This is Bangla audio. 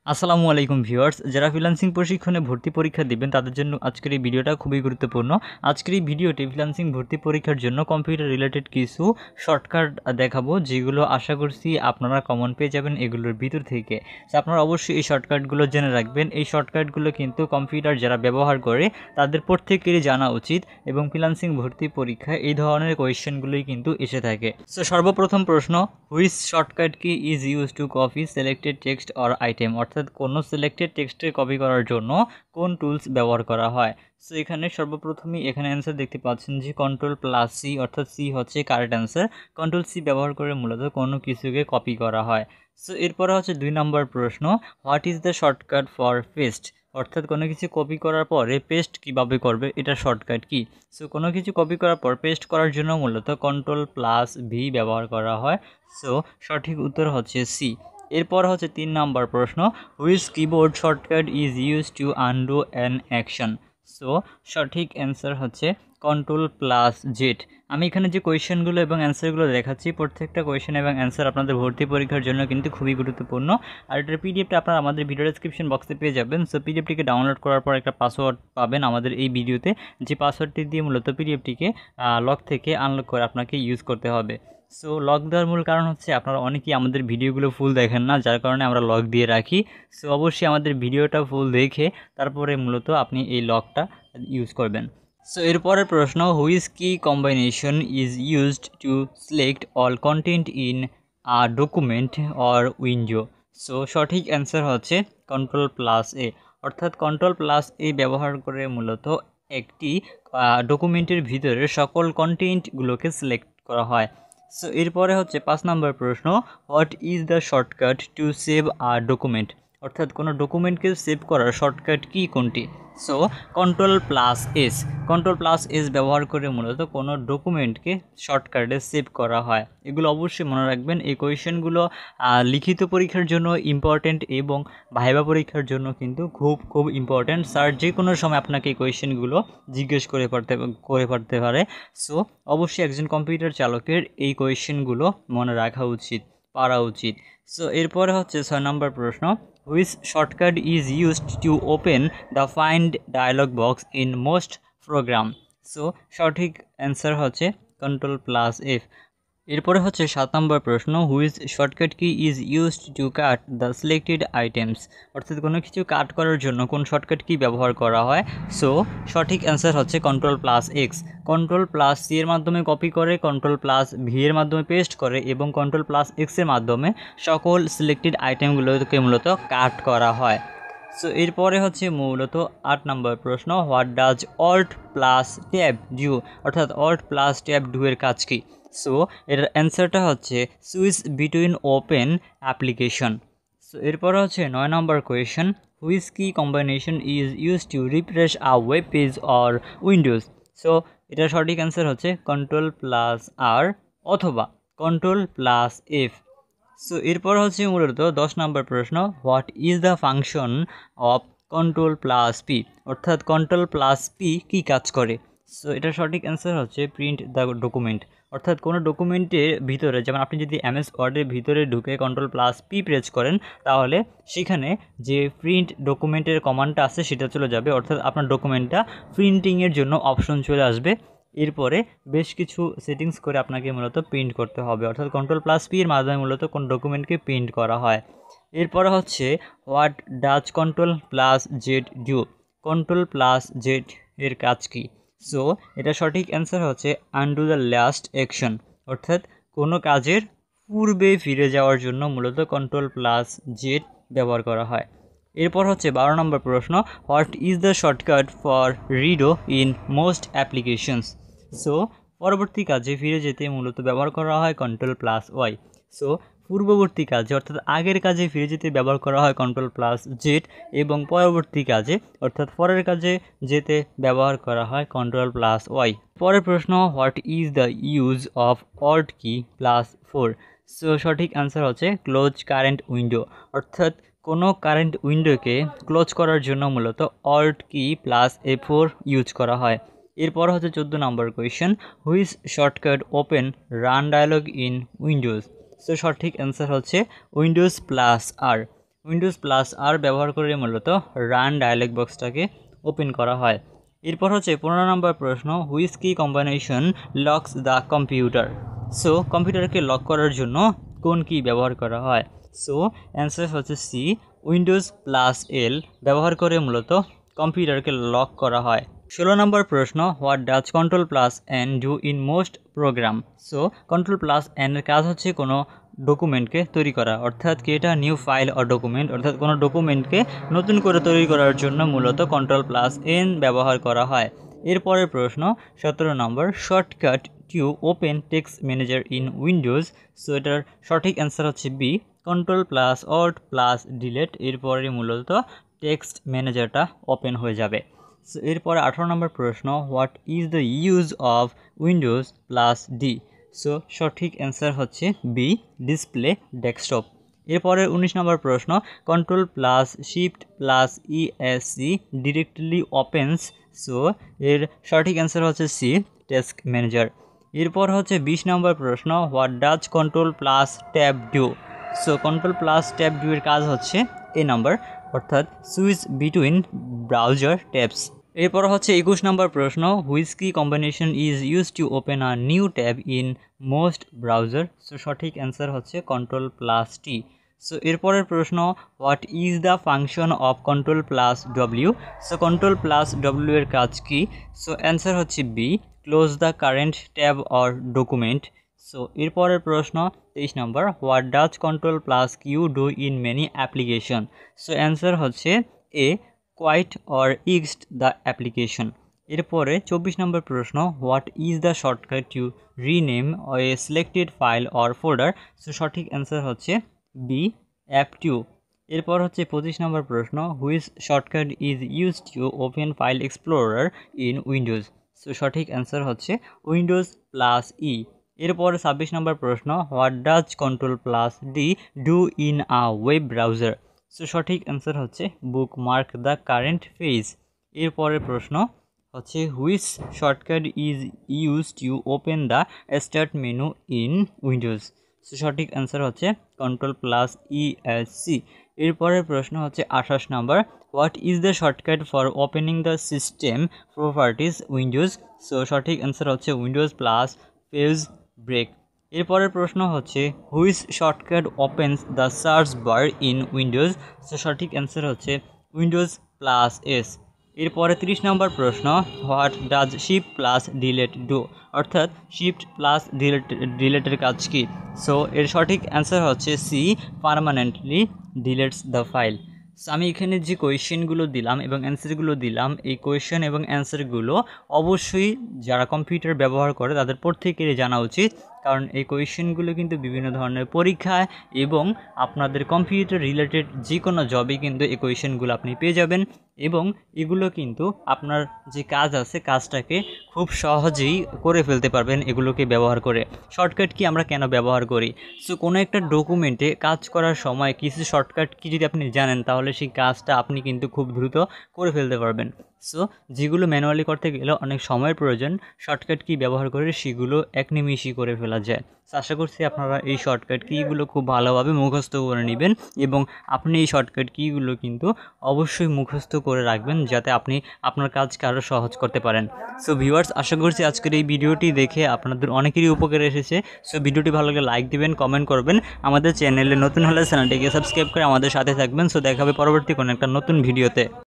আসসালামু আলাইকুম ভিউয়ার্স, যারা ফ্রিল্যান্সিং প্রশিক্ষণে ভর্তি পরীক্ষা দিবেন তাদের জন্য আজকের এই ভিডিওটা খুবই গুরুত্বপূর্ণ। আজকের এই ভিডিওটি ফ্রিল্যান্সিং ভর্তি পরীক্ষার জন্য কম্পিউটার রিলেটেড কিছু শর্টকাট দেখাবো, যেগুলো আশা করছি আপনারা কমন পেয়ে যাবেন এগুলোর ভিতর থেকে। আপনারা অবশ্যই এই শর্টকাটগুলো জেনে রাখবেন। এই শর্টকাটগুলো কিন্তু কম্পিউটার যারা ব্যবহার করে তাদের প্রত্যেকেরই জানা উচিত, এবং ফ্রিল্যান্সিং ভর্তি পরীক্ষায় এই ধরনের কোয়েশ্চেনগুলোই কিন্তু এসে থাকে। সো সর্বপ্রথম প্রশ্ন, which shortcut key is use two copy selected text or item, অর্থাৎ কোনো সিলেক্টেড টেক্সটে কপি করার জন্য কোন টুলস ব্যবহার করা হয়। সো এখানে সর্বপ্রথমই এখানে অ্যান্সার দেখতে পাচ্ছেন যে Ctrl+C, অর্থাৎ সি হচ্ছে কারেক্ট অ্যান্সার। Ctrl+C ব্যবহার করে মূলত কোনো কিছুকে কপি করা হয়। সো এরপরে হচ্ছে 2 নম্বর প্রশ্ন, what is the shortcut for paste, অর্থাৎ কোনো কিছু কপি করার পরে পেস্ট কিভাবে করবে, এটা শর্টকাট কি। সো কোনো কিছু কপি করার পর পেস্ট করার জন্য মূলত Ctrl+V ব্যবহার করা হয়। সো সঠিক উত্তর হচ্ছে সি। এরপর হচ্ছে 3 নম্বর প্রশ্ন, which keyboard shortcut is use two undo an action. So সঠিক অ্যান্সার হচ্ছে Ctrl+Z। আমি এখানে যে কোয়েশ্চেনগুলো এবং অ্যান্সারগুলো দেখাচ্ছি, প্রত্যেকটা কোয়েশ্চেন এবং অ্যান্সার আপনাদের ভর্তি পরীক্ষার জন্য কিন্তু খুবই গুরুত্বপূর্ণ। আর এটার পিডিএফটা আপনারা আমাদের ভিডিও ডেসক্রিপশন বক্সে পেয়ে যাবেন। সো পিডিএফটিকে ডাউনলোড করার পর একটা পাসওয়ার্ড পাবেন আমাদের এই ভিডিওতে, যে পাসওয়ার্ডটি দিয়ে মূলত পিডিএফটিকে লক থেকে আনলক করে আপনাকে ইউজ করতে হবে। সো লক দেওয়ার মূল কারণ হচ্ছে আপনারা অনেকেই আমাদের ভিডিওগুলো ফুল দেখেন না, যার কারণে আমরা লক দিয়ে রাখি। সো অবশ্যই আমাদের ভিডিওটা ফুল দেখে তারপরে মূলত আপনি এই লকটা ইউজ করবেন। সো এরপরের প্রশ্ন, which key combination is used to select all content in a document or window. So সঠিক অ্যান্সার হচ্ছে Ctrl+A, অর্থাৎ Ctrl+A ব্যবহার করে মূলত একটি ডকুমেন্টের ভিতরে সকল কন্টেন্টগুলোকে সিলেক্ট করা হয়। সো এরপরে হচ্ছে 5 নম্বর প্রশ্ন, what is the shortcut to save a document, অর্থাৎ কোনো ডকুমেন্টকে সেভ করার শর্টকাট কি কোনটি। সো Ctrl+S, Ctrl+S ব্যবহার করে মূলত কোনো ডকুমেন্টকে শর্টকাটে সেভ করা হয়। এগুলো অবশ্যই মনে রাখবেন। এই কোয়েশ্চেনগুলো লিখিত পরীক্ষার জন্য ইম্পর্ট্যান্ট এবং ভাইবা পরীক্ষার জন্য কিন্তু খুব ইম্পর্ট্যান্ট। স্যার যে কোনো সময় আপনাকে এই কোয়েশ্চেনগুলো জিজ্ঞেস করে পারতে পারে। সো অবশ্যই একজন কম্পিউটার চালকের এই কোয়েশ্চেনগুলো মনে রাখা উচিত, পারা উচিত। সো এরপরে হচ্ছে 6 নম্বর প্রশ্ন, which shortcut is used to open the find dialog box in most program. So সঠিক অ্যান্সার হচ্ছে Ctrl+F। এরপরে হচ্ছে 7 নম্বর প্রশ্ন, which shortcut key is used to cut the selected items, অর্থাৎ কোনো কিছু কাট করার জন্য কোন শর্টকাট কি ব্যবহার করা হয়। সো সঠিক অ্যান্সার হচ্ছে Ctrl+X। Ctrl+C এর মাধ্যমে কপি করে, Ctrl+V এর মাধ্যমে পেস্ট করে, এবং Ctrl+X এর মাধ্যমে সকল সিলেক্টেড আইটেমগুলোকে মূলত কাট করা হয়। সো এরপরে হচ্ছে মূলত 8 নম্বর প্রশ্ন, হোয়াট ডাজ Alt+Tab ডু, অর্থাৎ Alt+Tab ডু এর কাজ কি। সো এর অ্যান্সারটা হচ্ছে switch between open application. So এরপর হচ্ছে 9 নম্বর question, which key combination is use to refresh a web page or windows. So এটার সঠিক অ্যান্সার হচ্ছে Ctrl+R অথবা Ctrl+F। সো এরপর হচ্ছে মূলত 10 নম্বর প্রশ্ন, what is the function of Ctrl+P, অর্থাৎ Ctrl+P কি কাজ করে। সো এটার সঠিক অ্যান্সার হচ্ছে প্রিন্ট দ্য ডকুমেন্ট, অর্থাৎ কোনো ডকুমেন্টের ভিতরে, যেমন আপনি যদি MS ওয়ার্ডের ভিতরে ঢুকে Ctrl+P প্রেস করেন, তাহলে সেখানে যে প্রিন্ট ডকুমেন্টের কমান্ডটা আছে সেটা চলে যাবে, অর্থাৎ আপনার ডকুমেন্টটা প্রিন্টিংয়ের জন্য অপশন চলে আসবে। এরপরে বেশ কিছু সেটিংস করে আপনাকে মূলত প্রিন্ট করতে হবে, অর্থাৎ Ctrl+P এর মাধ্যমে মূলত কোন ডকুমেন্টকে প্রিন্ট করা হয়। এরপরে হচ্ছে what does Ctrl+Z do, Ctrl+Z এর কাজ কি। সো এটা সঠিক অ্যান্সার হচ্ছে আনডু দ্য লাস্ট অ্যাকশন, অর্থাৎ কোনো কাজের পূর্বে ফিরে যাওয়ার জন্য মূলত Ctrl+Z ব্যবহার করা হয়। এরপর হচ্ছে 12 নম্বর প্রশ্ন, what is the shortcut for রিডো in most applications. So পরবর্তী কাজে ফিরে যেতে মূলত ব্যবহার করা হয় Ctrl+Y। সো পূর্ববর্তী কাজে অর্থাৎ আগের কাজে ফিরে যেতে ব্যবহার করা হয় Ctrl+Z, এবং পরবর্তী কাজে অর্থাৎ পরের কাজে যেতে ব্যবহার করা হয় Ctrl+Y। পরের প্রশ্ন, what is the use of Alt key +4। So সঠিক অ্যান্সার হচ্ছে ক্লোজ কারেন্ট উইন্ডো, অর্থাৎ কোনো কারেন্ট উইন্ডোকে ক্লোজ করার জন্য মূলত Alt key +F4 ইউজ করা হয়। এরপর হচ্ছে 14 number question, which shortcut open run dialog in Windows. So সঠিক অ্যান্সার হচ্ছে Windows+R। উইন্ডোজ প্লাস আর ব্যবহার করে মূলত রান ডায়ালগ বক্সটাকে ওপেন করা হয়। এরপর হচ্ছে 15 নম্বর প্রশ্ন, which key combination locks the computer. So কম্পিউটারকে লক করার জন্য কোন কি ব্যবহার করা হয়। সো অ্যান্সার হচ্ছে সি, উইন্ডোজ প্লাস এল ব্যবহার করে মূলত কম্পিউটারকে লক করা হয়। 16 নম্বর প্রশ্ন, what does control plus N do in most program. So control plus এনের কাজ হচ্ছে কোনো ডকুমেন্টকে তৈরি করা, অর্থাৎ কি এটা নিউ ফাইল অর ডকুমেন্ট, অর্থাৎ কোনো ডকুমেন্টকে নতুন করে তৈরি করার জন্য মূলত কন্ট্রোল প্লাস এন ব্যবহার করা হয়। এরপরের প্রশ্ন 17 number, shortcut to open text manager in Windows. So এটার সঠিক অ্যান্সার হচ্ছে B, control plus alt plus delete. এরপরে মূলত টেক্সট ম্যানেজারটা ওপেন হয়ে যাবে। সো এরপরে 18 নম্বর প্রশ্ন, what is the use of Windows plus D. So সঠিক অ্যান্সার হচ্ছে বি, ডিসপ্লে ডেস্কটপ। এরপরে 19 নম্বর প্রশ্ন, control plus shift plus ESC directly opens. So এর সঠিক অ্যান্সার হচ্ছে সি, টাস্ক ম্যানেজার। এরপর হচ্ছে 20 নম্বর প্রশ্ন, what does control plus tab do. So control plus tab do এর কাজ হচ্ছে এ নাম্বার, অর্থাৎ সুইচ বিটুইন ব্রাউজার ট্যাবস। এরপর হচ্ছে 21 নম্বর প্রশ্ন, which key combination is use to open a new tab in most browser. So সঠিক অ্যান্সার হচ্ছে কন্ট্রোল প্লাস টি। সো এরপরের প্রশ্ন, what is the function of control plus W. So control plus W এর কাজ কি। সো অ্যান্সার হচ্ছে B, close the current tab or document. So এরপরের প্রশ্ন 23 number, what does control plus Q do in many application. So answer হচ্ছে A, quit or exit the application. এরপরে 24 নম্বর প্রশ্ন, what is the shortcut to rename a selected file or folder. So সঠিক অ্যান্সার হচ্ছে বি, অ্যাপ2। এরপর হচ্ছে 25 নম্বর প্রশ্ন, which shortcut is use to open file explorer in Windows. So সঠিক অ্যান্সার হচ্ছে উইন্ডোজ প্লাস ই। এরপরে 26 নম্বর প্রশ্ন, what does control plus D do in a web browser. So সঠিক অ্যান্সার হচ্ছে বুকমার্ক দ্য কারেন্ট পেজ। এরপরের প্রশ্ন হচ্ছে, which shortcut is use to open the start menu in Windows. So সঠিক অ্যান্সার হচ্ছে কন্ট্রোল প্লাস ইএসসি। এরপরের প্রশ্ন হচ্ছে 28 number, what is the shortcut for opening the system properties Windows. So সঠিক অ্যান্সার হচ্ছে উইন্ডোজ প্লাস পেজ ব্রেক। এরপরের প্রশ্ন হচ্ছে, which shortcut opens the search bar in Windows. So সঠিক অ্যান্সার হচ্ছে উইন্ডোজ প্লাস এস। এরপরে 30 নম্বর প্রশ্ন, what does shift plus delete do, অর্থাৎ শিফট প্লাস ডিলেটের কাজ কি। সো এর সঠিক অ্যান্সার হচ্ছে C, permanently deletes the file. So আমি এখানে যে কোয়েশ্চেনগুলো দিলাম এবং অ্যান্সারগুলো দিলাম, এই কোয়েশ্চেন এবং অ্যান্সারগুলো অবশ্যই যারা কম্পিউটার ব্যবহার করে তাদের প্রত্যেকেরই জানা উচিত, কারণ এই কোয়েশ্চেনগুলো কিন্তু বিভিন্ন ধরনের পরীক্ষায় এবং আপনাদের কম্পিউটার রিলেটেড যে কোনো জবে কিন্তু এই কোয়েশ্চেনগুলো আপনি পেয়ে যাবেন, এবং এগুলো কিন্তু আপনার যে কাজ আছে কাজটাকে খুব সহজেই করে ফেলতে পারবেন এগুলোকে ব্যবহার করে। শর্টকাট কি আমরা কেন ব্যবহার করি? সো কোনো একটা ডকুমেন্টে কাজ করার সময় কিছু শর্টকাট কি যদি আপনি জানেন, তাহলে সেই কাজটা আপনি কিন্তু খুব দ্রুত করে ফেলতে পারবেন। সো যেগুলো ম্যানুয়ালি করতে গেলে অনেক সময়ের প্রয়োজন, শর্টকাট কি ব্যবহার করে সেগুলো এক নিমিষেই করে ফেলা যায়। আশা করছি আপনারা এই শর্টকাট কিগুলো খুব ভালোভাবে মুখস্থ করে নেবেন, এবং আপনি এই শর্টকাট কিগুলো কিন্তু অবশ্যই মুখস্থ করে রাখবেন, যাতে আপনি আপনার কাজকে আরও সহজ করতে পারেন। সো ভিউয়ার্স, আশা করছি আজকের এই ভিডিওটি দেখে আপনাদের অনেকেরই উপকার এসেছে। সো ভিডিওটি ভালো লাগলে লাইক দিবেন, কমেন্ট করবেন, আমাদের চ্যানেলে নতুন হলে চ্যানেলটিকে সাবস্ক্রাইব করে আমাদের সাথে থাকবেন। সো দেখা হবে পরবর্তী কোনো একটা নতুন ভিডিওতে।